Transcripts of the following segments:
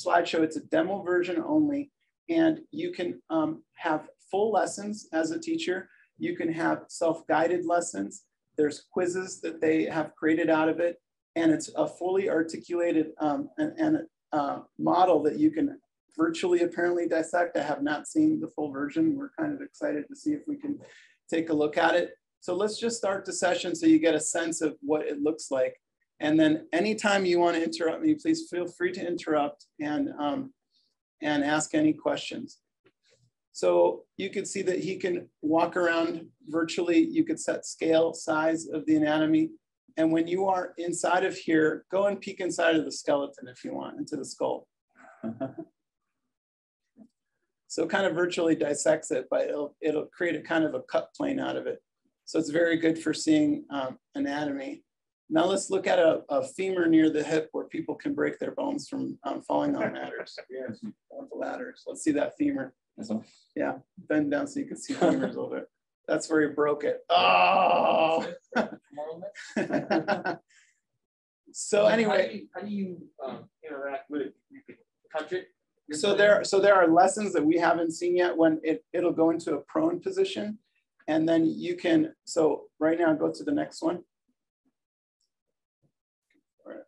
slideshow. It's a demo version only, and you can have full lessons as a teacher. You can have self-guided lessons. There's quizzes that they have created out of it, and it's a fully articulated model that you can virtually apparently dissect. I have not seen the full version. We're kind of excited to see if we can take a look at it. So let's just start the session so you get a sense of what it looks like. And then anytime you want to interrupt me, please feel free to interrupt and ask any questions. So you can see that he can walk around virtually. You could set scale, size of the anatomy. And when you are inside of here, go and peek inside of the skeleton if you want, into the skull. So it kind of virtually dissects it, but it'll create a kind of a cut plane out of it. So it's very good for seeing anatomy. Now let's look at a femur near the hip where people can break their bones from falling on ladders. Yes, on the ladders. Let's see that femur. Yeah, bend down so you can see femurs over there. That's where he broke it. Oh! So anyway. How do you interact with it? You can touch it? So there are lessons that we haven't seen yet when it'll go into a prone position. And then you can, so right now go to the next one. All right.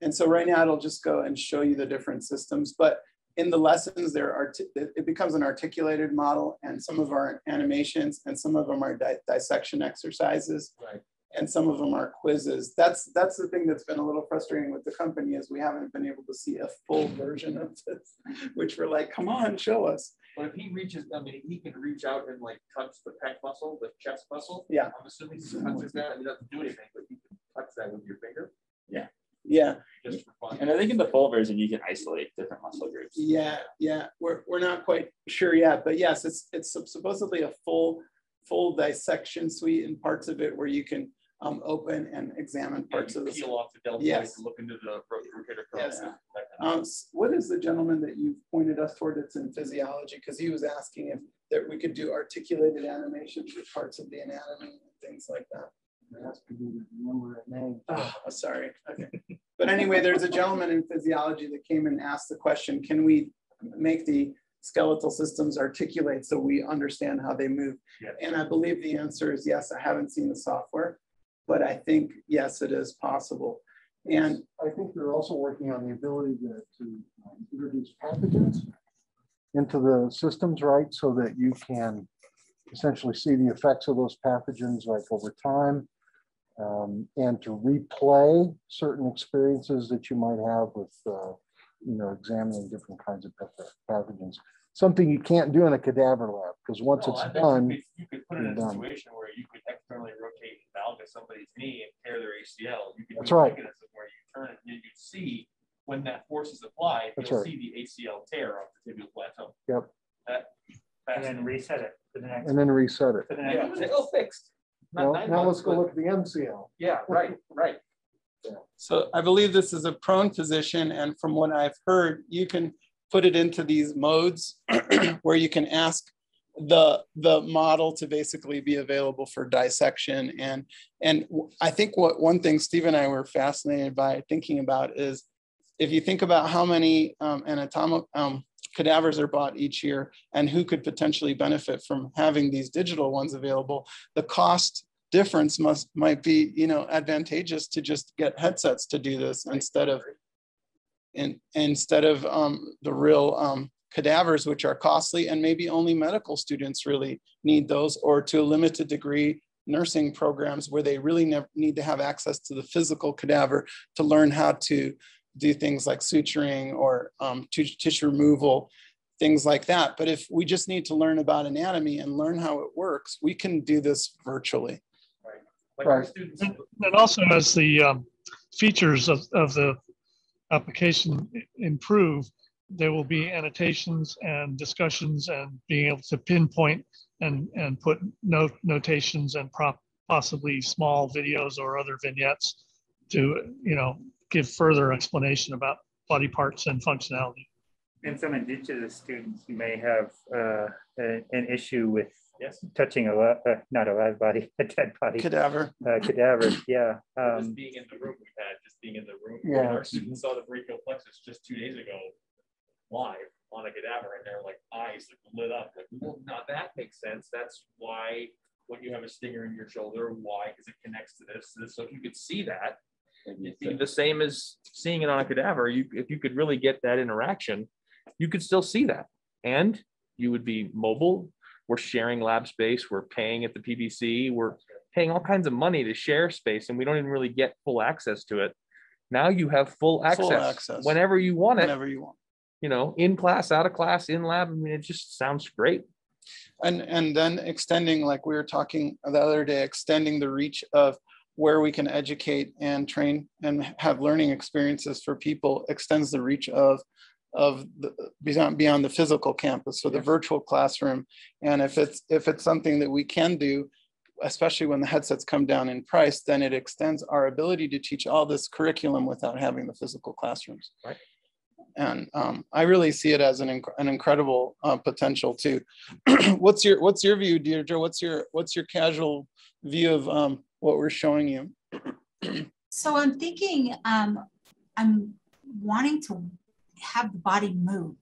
And so right now it'll just go and show you the different systems. But in the lessons, it becomes an articulated model, and some of our animations and some of them are dissection exercises. Right. And some of them are quizzes. That's the thing that's been a little frustrating with the company, is we haven't been able to see a full version of this, which we're like, come on, show us. But if he reaches, I mean, he can reach out and like touch the pec muscle, the chest muscle. Yeah. I'm assuming he touches that. I mean, he doesn't do anything, but you can touch that with your finger. Yeah. Yeah. Just for fun. And I think in the full version, you can isolate different muscle groups. Yeah. Yeah. We're not quite sure yet, but yes, it's supposedly a full dissection suite, and parts of it where you can open and examine parts of the peel off the deltoid, yes. and look into the rotator cuff. Yes. What is the gentleman that you pointed us toward that's in physiology? Because he was asking if that we could do articulated animations with parts of the anatomy and things like that. Oh, sorry. Okay. But anyway, there's a gentleman in physiology that came and asked the question, can we make the skeletal systems articulate so we understand how they move? Yes. And I believe the answer is yes. I haven't seen the software, but I think, yes, it is possible. And I think they're also working on the ability to introduce pathogens into the systems, right? So that you can essentially see the effects of those pathogens like over time, and to replay certain experiences that you might have with, examining different kinds of pathogens. Something you can't do in a cadaver lab, because once it's done, you could put it in a situation where you could externally rotate and valgus somebody's knee and tear their ACL. You could That's do a right. mechanism where you turn it and you see when that force is applied, That's you'll right. see the ACL tear off the tibial plateau. Yep. And then reset it to the next. And then reset it. Yeah, oh, fixed. Now let's go look at the MCL. Yeah, right. Yeah. So I believe this is a prone position, and from what I've heard, you can put it into these modes where you can ask the model to basically be available for dissection. And I think one thing Steve and I were fascinated by thinking about is, if you think about how many anatomical cadavers are bought each year and who could potentially benefit from having these digital ones available, the cost difference might be, advantageous to just get headsets to do this instead of the real cadavers, which are costly, and maybe only medical students really need those, or to a limited degree nursing programs where they really need to have access to the physical cadaver to learn how to do things like suturing or tissue removal, things like that. But if we just need to learn about anatomy and learn how it works, we can do this virtually. Right. Like our students. And also, as the features of the application improve, there will be annotations and discussions and being able to pinpoint and put notations and possibly small videos or other vignettes to, give further explanation about body parts and functionality. And some indigenous students may have an issue with Yes. touching not a live body, a dead body, Cadaver. cadaver. Yeah. Just being in the room, just being in the room. Yeah. Our students saw the brachial plexus just 2 days ago live on a cadaver, and their like eyes like lit up. Like, well, now that makes sense. That's why when you have a stinger in your shoulder, why? Because it connects to this. So if you could see that, it'd be the same as seeing it on a cadaver. If you could really get that interaction, you could still see that, and you would be mobile. We're sharing lab space. We're paying at the PBC. We're paying all kinds of money to share space, and we don't even really get full access to it. Now you have full access whenever you want it. Whenever you want. You know, in class, out of class, in lab. I mean, it just sounds great. And then extending, like we were talking the other day, extending the reach of where we can educate and train and have learning experiences for people extends the reach of the beyond the physical campus, so the virtual classroom. And if it's something that we can do, especially when the headsets come down in price, then it extends our ability to teach all this curriculum without having the physical classrooms. Right. And I really see it as an incredible potential too. What's your view, Deirdre? What's your casual view of what we're showing you? So I'm thinking, I'm wanting to have the body move.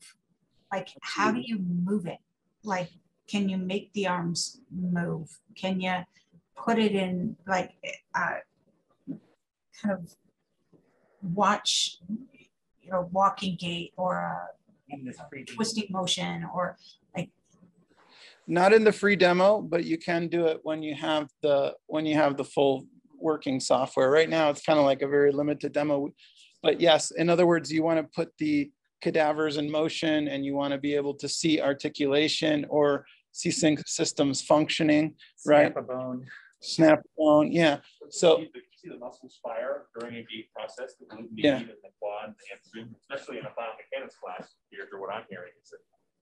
Like, how do you move it? Like, can you make the arms move? Can you put it in like kind of watch, you know, walking gait or a twisting motion, or like? Not in the free demo, but you can do it when you have the full working software. Right now, it's kind of like a very limited demo. But yes, in other words, you want to put the cadavers in motion, and you want to be able to see articulation or see systems functioning, right? Snap a bone. Snap a bone, yeah. So you see the muscles fire during a gait process, the glute yeah, and the quad, and the hamstring, especially in a biomechanics class. Here, for what I'm hearing is that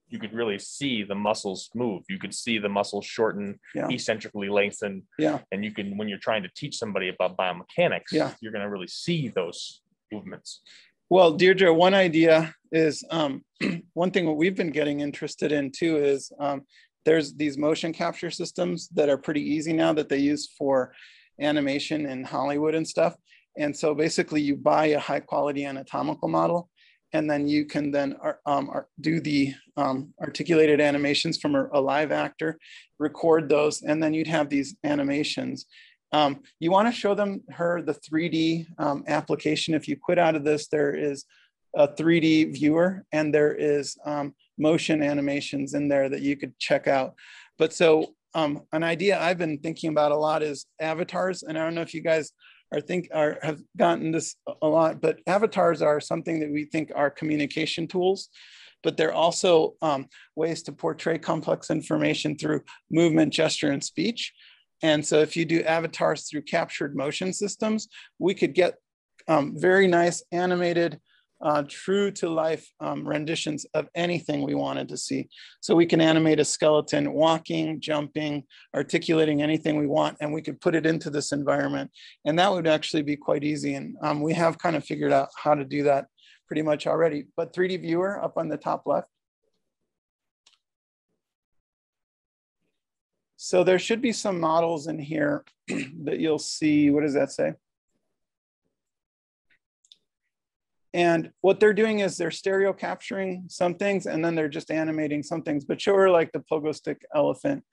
you could really see the muscles move. You could see the muscles shorten, eccentrically lengthen. Yeah. And you can, when you're trying to teach somebody about biomechanics, you're going to really see those movements. Well, Deirdre, one idea is one thing what we've been getting interested in too is there's these motion capture systems that are pretty easy now that they use for animation in Hollywood and stuff. And so basically you buy a high quality anatomical model, and then you can then do the articulated animations from a live actor, record those, and then you'd have these animations. You want to show her the 3D application. If you quit out of this, there is a 3D viewer, and there is motion animations in there that you could check out. But so an idea I've been thinking about a lot is avatars. And I don't know if you guys have gotten this a lot, but avatars are something that we think are communication tools, but they're also ways to portray complex information through movement, gesture, and speech. And so if you do avatars through captured motion systems, we could get very nice animated, true to life renditions of anything we wanted to see. So we can animate a skeleton walking, jumping, articulating anything we want, and we could put it into this environment. And that would actually be quite easy. And we have kind of figured out how to do that pretty much already. But 3D viewer up on the top left. So there should be some models in here that you'll see. What does that say? And what they're doing is they're stereo capturing some things, and then they're just animating some things. But show her like the pogo stick elephant,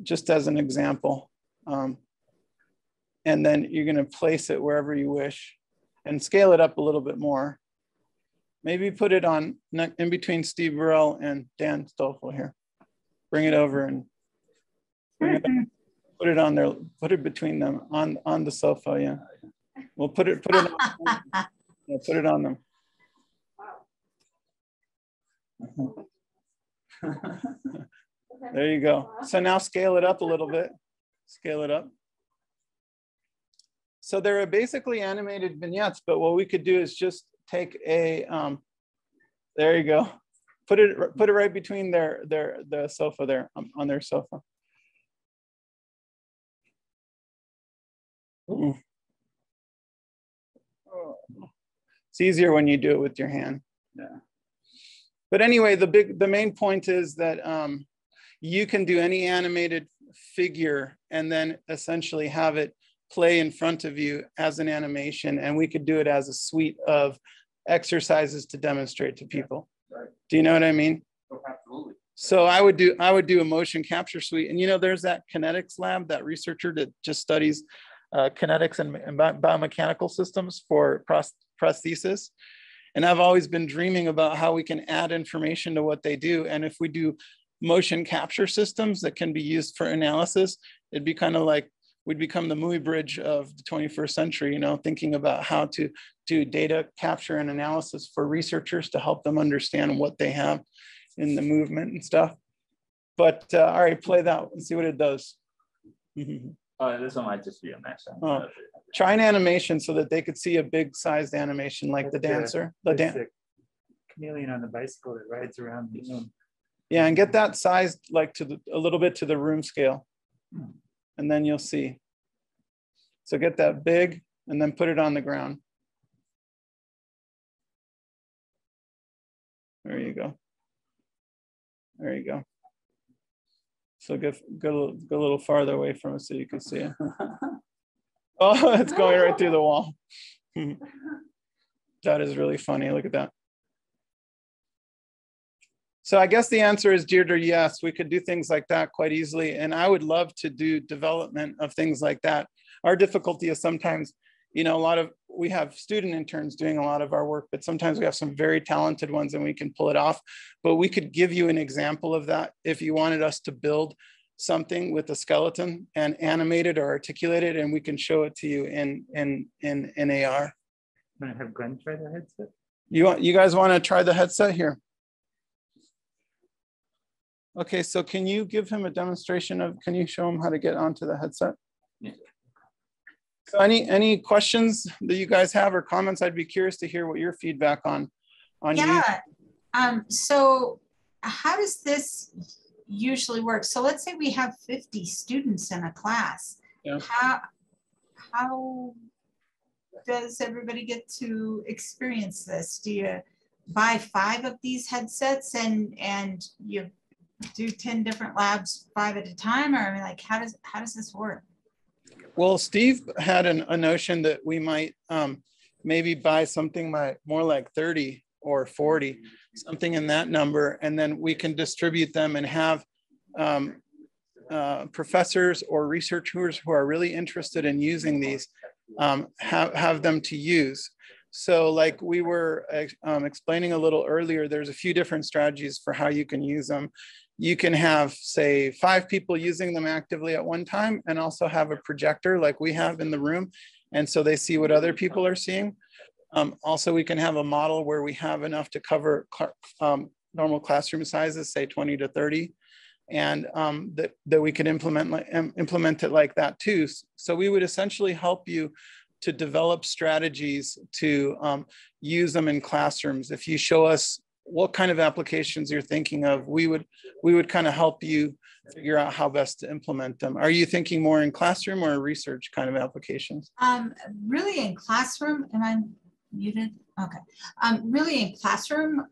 just as an example. And then you're going to place it wherever you wish and scale it up a little bit more. Maybe put it on in between Steve Burrell and Dan Stoffel here. Bring it over and put it on there. Put it between them on the sofa. Yeah, we'll put it on. Yeah, put it on them. There you go. So now scale it up a little bit. Scale it up. So there are basically animated vignettes, but what we could do is just take a, there you go. Put it right between the sofa there, on their sofa. Ooh. It's easier when you do it with your hand. Yeah. But anyway, the main point is that you can do any animated figure and then essentially have it play in front of you as an animation. And we could do it as a suite of exercises to demonstrate to people. Right. Do you know what I mean? Oh, absolutely. So I would do a motion capture suite. And, you know, there's that kinetics lab, that researcher that just studies kinetics and biomechanical systems for prosthesis. And I've always been dreaming about how we can add information to what they do. And if we do motion capture systems that can be used for analysis, it'd be kind of like we'd become the Muy Bridge of the 21st century, you know, thinking about how to do data capture and analysis for researchers to help them understand what they have in the movement and stuff. But all right, play that and see what it does. This one might just be a mess. Try an animation so that they could see a big sized animation like the dancer. The chameleon on the bicycle that rides around the room. Yeah, and get that sized like to a little bit to the room scale. And then you'll see. So get that big and then put it on the ground. There you go. There you go. So go a little farther away from it so you can see it. Oh, it's going right through the wall. That is really funny. Look at that. So I guess the answer is, Deirdre, yes, we could do things like that quite easily. And I would love to do development of things like that. Our difficulty is sometimes, you know, we have student interns doing a lot of our work, but sometimes we have some very talented ones and we can pull it off. But we could give you an example of that if you wanted us to build something with a skeleton and animate it or articulate it, and we can show it to you in AR. Want to have Glenn try the headset? You guys want to try the headset here? Okay, so can you give him a demonstration of, can you show him how to get onto the headset? Yeah. So any questions that you guys have or comments? I'd be curious to hear what your feedback on yeah. So how does this usually work? So let's say we have 50 students in a class. Yeah. How does everybody get to experience this? Do you buy 5 of these headsets and you do 10 different labs 5 at a time, or I mean, like how does this work? Well, Steve had a notion that we might maybe buy something more like 30 or 40, something in that number, and then we can distribute them and have professors or researchers who are really interested in using these have them to use. So like we were explaining a little earlier, there's a few different strategies for how you can use them. You can have, say, 5 people using them actively at one time and also have a projector like we have in the room. And so they see what other people are seeing. Also, we can have a model where we have enough to cover normal classroom sizes, say 20 to 30, and that we could implement it like that too. So we would essentially help you to develop strategies to use them in classrooms. If you show us what kind of applications you're thinking of, we would kind of help you figure out how best to implement them. Are you thinking more in classroom or research kind of applications? Really in classroom. Am I muted? Okay. Really in classroom,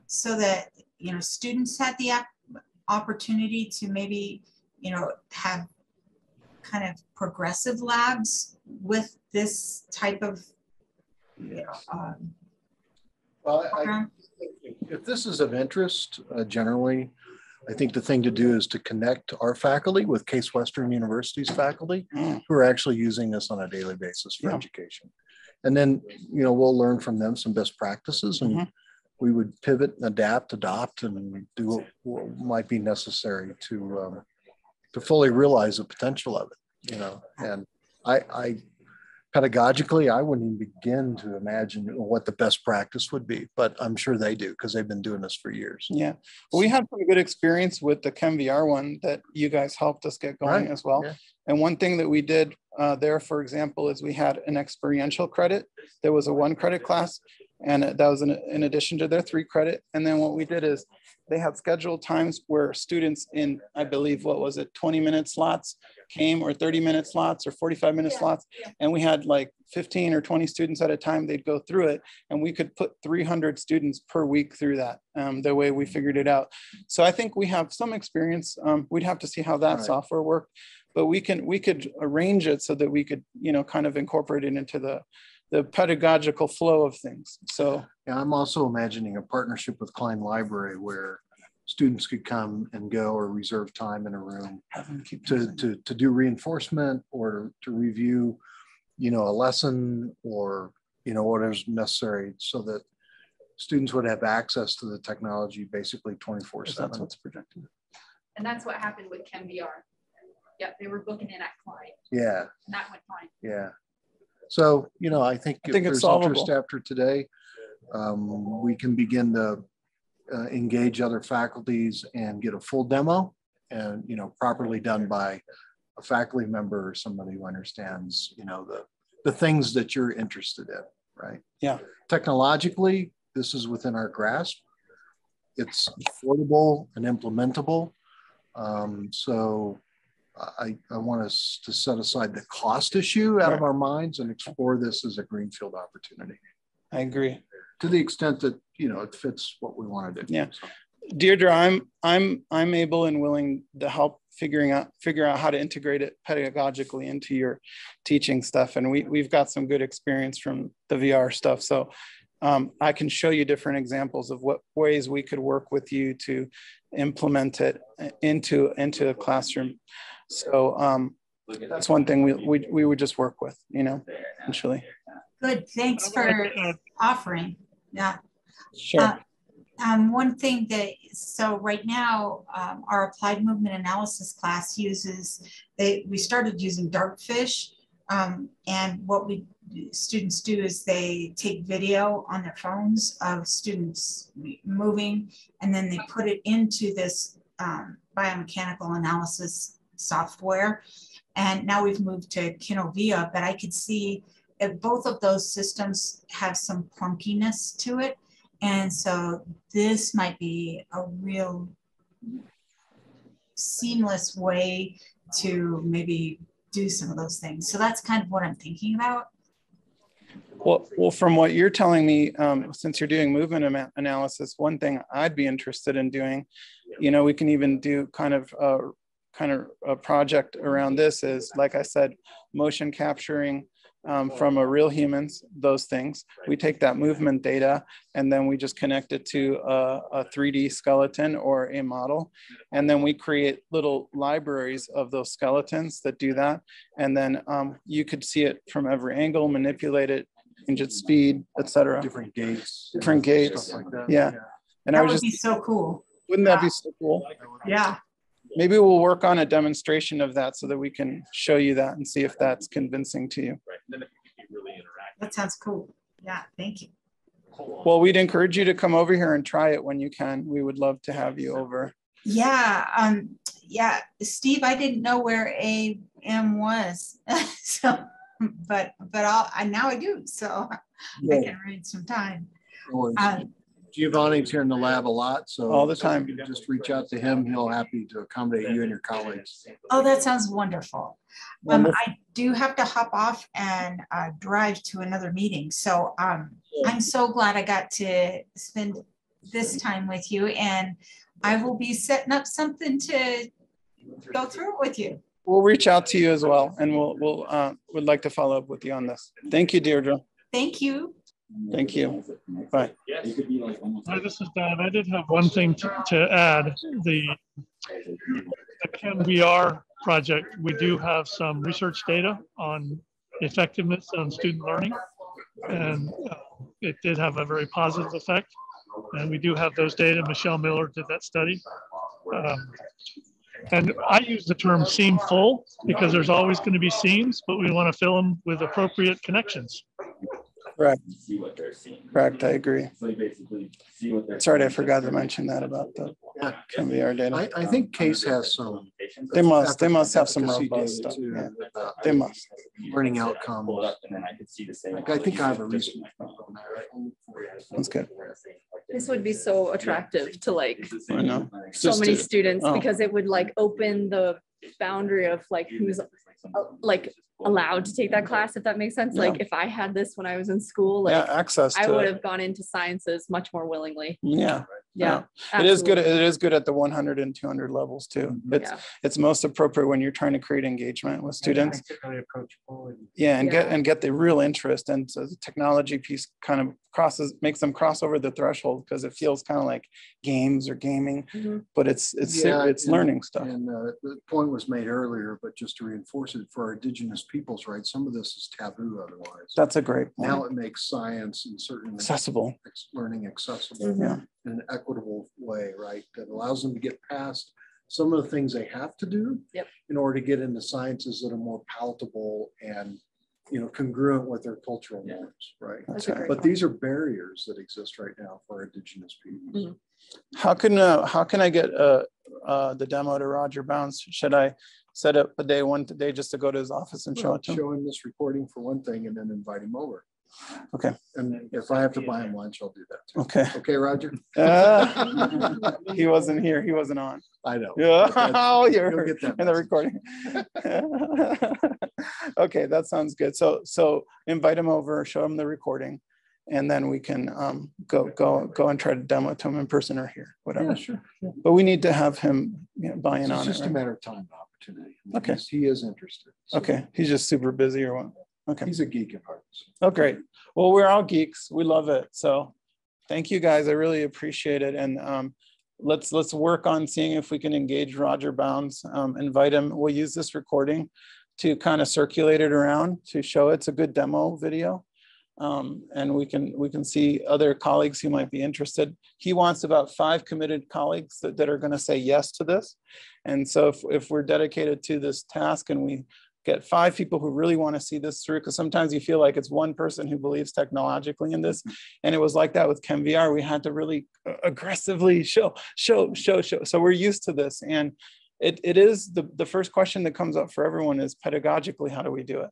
so that, you know, students had the opportunity to maybe, you know, have kind of progressive labs with this type of, you know, well, if this is of interest, generally, I think the thing to do is to connect our faculty with Case Western University's faculty who are actually using this on a daily basis for education. And then, you know, we'll learn from them some best practices, and we would pivot, adapt, adopt, and do what might be necessary to fully realize the potential of it, you know. And I pedagogically, I wouldn't even begin to imagine what the best practice would be, but I'm sure they do because they've been doing this for years. Yeah, well, we had some good experience with the ChemVR one that you guys helped us get going as well. Yeah. And one thing that we did there, for example, is we had an experiential credit. There was a 1 credit class, And that was in addition to their 3 credit. And then what we did is they had scheduled times where students in, I believe, what was it, 20-minute slots came, or 30-minute slots, or 45-minute slots. And we had like 15 or 20 students at a time. They'd go through it, and we could put 300 students per week through that, the way we figured it out. So I think we have some experience. We'd have to see how that software worked, but we could arrange it so that we could, you know, kind of incorporate it into the pedagogical flow of things. So yeah, I'm also imagining a partnership with Klein Library where students could come and go or reserve time in a room to do reinforcement or to review, you know, a lesson or, you know, whatever's necessary, so that students would have access to the technology basically 24/7. that's what's projected. And that's what happened with ChemVR. Yep, they were booking in at Klein. Yeah. And that went fine. Yeah. So, you know, I think if there's interest after today, we can begin to engage other faculties and get a full demo, and, you know, properly done by a faculty member or somebody who understands, you know, the things that you're interested in, right? Yeah. Technologically, this is within our grasp. It's affordable and implementable. So I want us to set aside the cost issue out of our minds and explore this as a greenfield opportunity. I agree. To the extent that, you know, it fits what we want to do. Yeah. Deirdre, I'm able and willing to help figure out how to integrate it pedagogically into your teaching stuff. And we've got some good experience from the VR stuff. So I can show you different examples of what ways we could work with you to implement it into a classroom. So that's one thing we would just work with, you know, eventually. Good, thanks for offering. Yeah. Sure. One thing that, so right now, our applied movement analysis class uses, we started using Dartfish, and what students do is they take video on their phones of students moving, and then they put it into this biomechanical analysis software. And now we've moved to Kinovia, but I could see if both of those systems have some clunkiness to it. And so this might be a real seamless way to maybe do some of those things. So that's kind of what I'm thinking about. Well, from what you're telling me, since you're doing movement analysis, one thing I'd be interested in doing, you know, we can even do kind of a project around this is, like I said, motion capturing from a real humans, those things. We take that movement data and then we just connect it to a 3D skeleton or a model. And then we create little libraries of those skeletons that do that. And then you could see it from every angle, manipulate it, change its speed, etc. Different gaits. Stuff like that. Yeah. And that would be so cool. Wouldn't that be so cool? Yeah. Maybe we'll work on a demonstration of that so that we can show you that and see if that's convincing to you. That sounds cool. Yeah, thank you. Well, we'd encourage you to come over here and try it when you can. We would love to have you over. Yeah, yeah, Steve, I didn't know where AM was, so, but now I do, so yeah. I can read some time. Giovanni's here in the lab a lot, so all the time. You just reach out to him. He'll happy to accommodate you and your colleagues. Oh, that sounds wonderful. I do have to hop off and drive to another meeting. So I'm so glad I got to spend this time with you, and I will be setting up something to go through it with you. We'll reach out to you as well, and would like to follow up with you on this. Thank you, Deirdre. Thank you. Thank you. Bye. Hi, this is Don. I did have one thing to add. The ChemVR project, we do have some research data on effectiveness on student learning, and it did have a very positive effect. And we do have those data. Michelle Miller did that study. And I use the term seam full because there's always going to be seams, but we want to fill them with appropriate connections. Correct. See what they're seeing. Correct. I agree. So you basically see what they're Sorry, I forgot to mention that about the ChemVR data. I think Case has some. They must have some robust stuff. Yeah. They must. Learning outcomes. And then I could see the same. Like, I think I have a recent That's good. This would be so attractive to like I know. so Just many to- students oh. because it would like open the boundary of like who's like allowed to take that class, if that makes sense. Yeah. Like if I had this when I was in school, Yeah, like access to I would it. have gone into sciences much more willingly. Yeah. Yeah. It is good. absolutely. It is good at the 100 and 200 levels too. Yeah. It's most appropriate when you're trying to create engagement with students. Makes it really approachable. And Yeah, and Yeah. get the real interest. And so the technology piece kind of makes them cross over the threshold because it feels kind of like games or gaming, Mhm. but it's Yeah, it's and- learning stuff. And the point was made earlier, but just to reinforce it, for our indigenous peoples, right, some of this is taboo otherwise. That's a great point. Now it makes science and certain Accessible. learning accessible Yeah. in an equitable way, right? That allows them to get past some of the things they have to do Yep. in order to get into sciences that are more palatable and, congruent with their cultural norms, right? That's a right. great But point. these are barriers that exist right now for our indigenous peoples. Mhm. How can I get the demo to Roger Bounds? Should I set up one day just to go to his office and show Well, it to him? show him this recording for one thing and then invite him over. Okay. And if I have to buy him lunch, I'll do that too. Okay. Okay, Roger? He wasn't here. He wasn't on. I know. Yeah. but that's- Oh, you'll you're get that in the message. recording. Okay, that sounds good. So invite him over, show him the recording, and then we can go and try to demo it to him in person or here, whatever. Yeah, sure. But we need to have him buy in It's on it. just a Right? matter of time and opportunity. Okay. He is interested. So Okay, he's just super busy or what? Okay. He's a geek at heart. so. Oh, great. Well, we're all geeks. We love it. So thank you guys. I really appreciate it. And let's work on seeing if we can engage Roger Bounds, invite him. We'll use this recording to kind of circulate it around to show it's a good demo video. And we can see other colleagues who might be interested. He wants about 5 committed colleagues that are going to say yes to this. And so if we're dedicated to this task and we get 5 people who really want to see this through, because sometimes you feel like it's one person who believes technologically in this. And it was like that with ChemVR. We had to really aggressively show. So we're used to this. And it is the first question that comes up for everyone is pedagogically, how do we do it?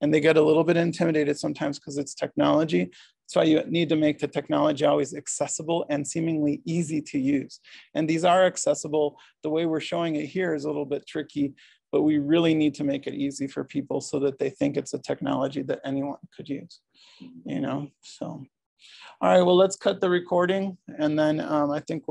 And they get a little bit intimidated sometimes because it's technology. That's why you need to make the technology always accessible and seemingly easy to use. And these are accessible. The way we're showing it here is a little bit tricky, but we really need to make it easy for people so that they think it's a technology that anyone could use, so. All right, well, let's cut the recording. And then I think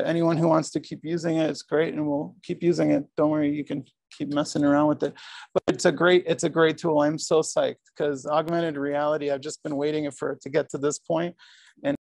anyone who wants to keep using it, it's great. And we'll keep using it. Don't worry, you can keep messing around with it. But it's a great tool. I'm so psyched because augmented reality, I've just been waiting for it to get to this point. And